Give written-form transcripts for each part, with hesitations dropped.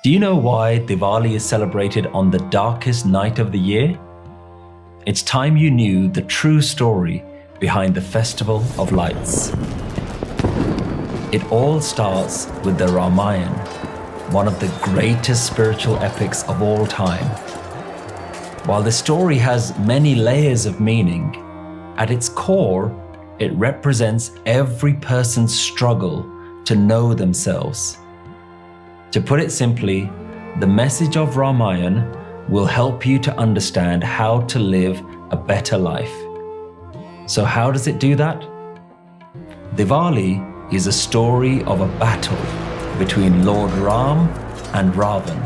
Do you know why Diwali is celebrated on the darkest night of the year? It's time you knew the true story behind the Festival of Lights. It all starts with the Ramayana, one of the greatest spiritual epics of all time. While the story has many layers of meaning, at its core, it represents every person's struggle to know themselves. To put it simply, the message of Ramayana will help you to understand how to live a better life. So how does it do that? Diwali is a story of a battle between Lord Ram and Ravan.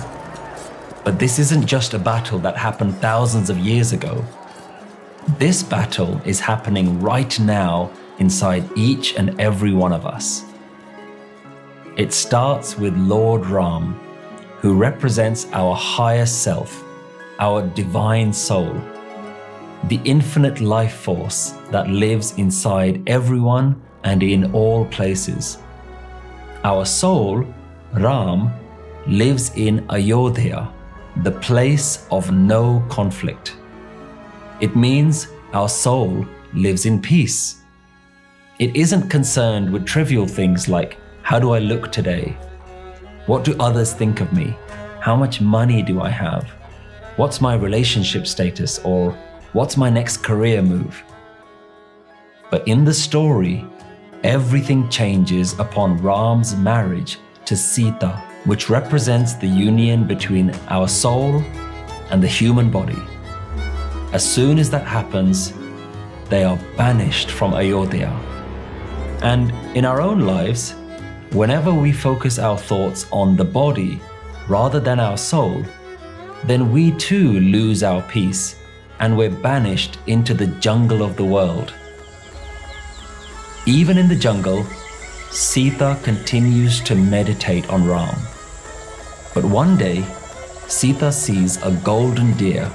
But this isn't just a battle that happened thousands of years ago. This battle is happening right now inside each and every one of us. It starts with Lord Ram, who represents our higher self, our divine soul, the infinite life force that lives inside everyone and in all places. Our soul, Ram, lives in Ayodhya, the place of no conflict. It means our soul lives in peace. It isn't concerned with trivial things like, how do I look today? What do others think of me? How much money do I have? What's my relationship status? Or what's my next career move? But in the story, everything changes upon Ram's marriage to Sita, which represents the union between our soul and the human body. As soon as that happens, they are banished from Ayodhya. And in our own lives, whenever we focus our thoughts on the body rather than our soul, then we too lose our peace and we're banished into the jungle of the world. Even in the jungle, Sita continues to meditate on Ram. But one day, Sita sees a golden deer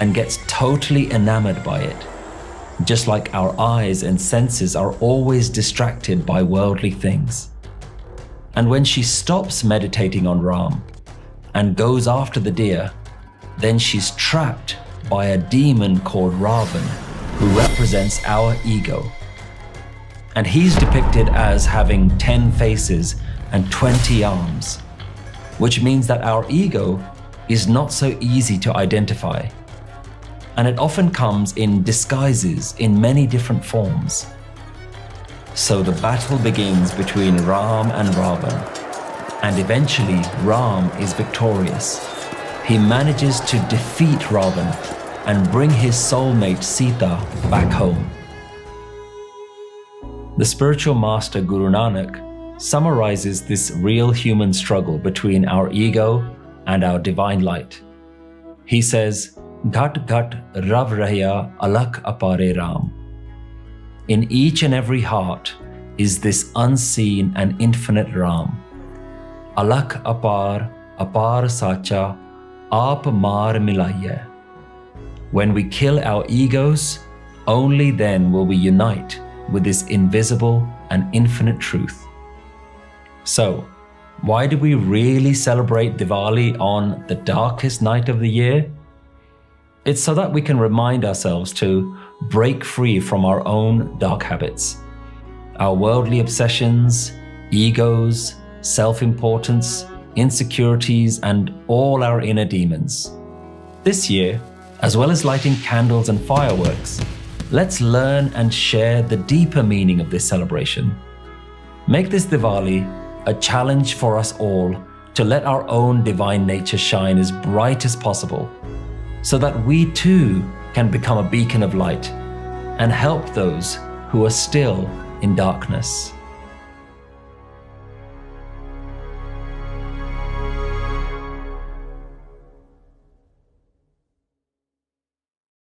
and gets totally enamored by it, just like our eyes and senses are always distracted by worldly things. And when she stops meditating on Ram and goes after the deer, then she's trapped by a demon called Ravan, who represents our ego. And he's depicted as having 10 faces and 20 arms, which means that our ego is not so easy to identify. And it often comes in disguises in many different forms. So the battle begins between Ram and Ravan, and eventually Ram is victorious. He manages to defeat Ravan and bring his soulmate Sita back home. The spiritual master Guru Nanak summarizes this real human struggle between our ego and our divine light. He says, Ghat ghat Rav Rahya alak apare Ram. In each and every heart is this unseen and infinite Ram. Alak apar, apar sacha, aap maar milaiye. When we kill our egos, only then will we unite with this invisible and infinite truth. So, why do we really celebrate Diwali on the darkest night of the year? It's so that we can remind ourselves to break free from our own dark habits, our worldly obsessions, egos, self-importance, insecurities, and all our inner demons. This year, as well as lighting candles and fireworks, let's learn and share the deeper meaning of this celebration. Make this Diwali a challenge for us all to let our own divine nature shine as bright as possible, so that we too can become a beacon of light and help those who are still in darkness.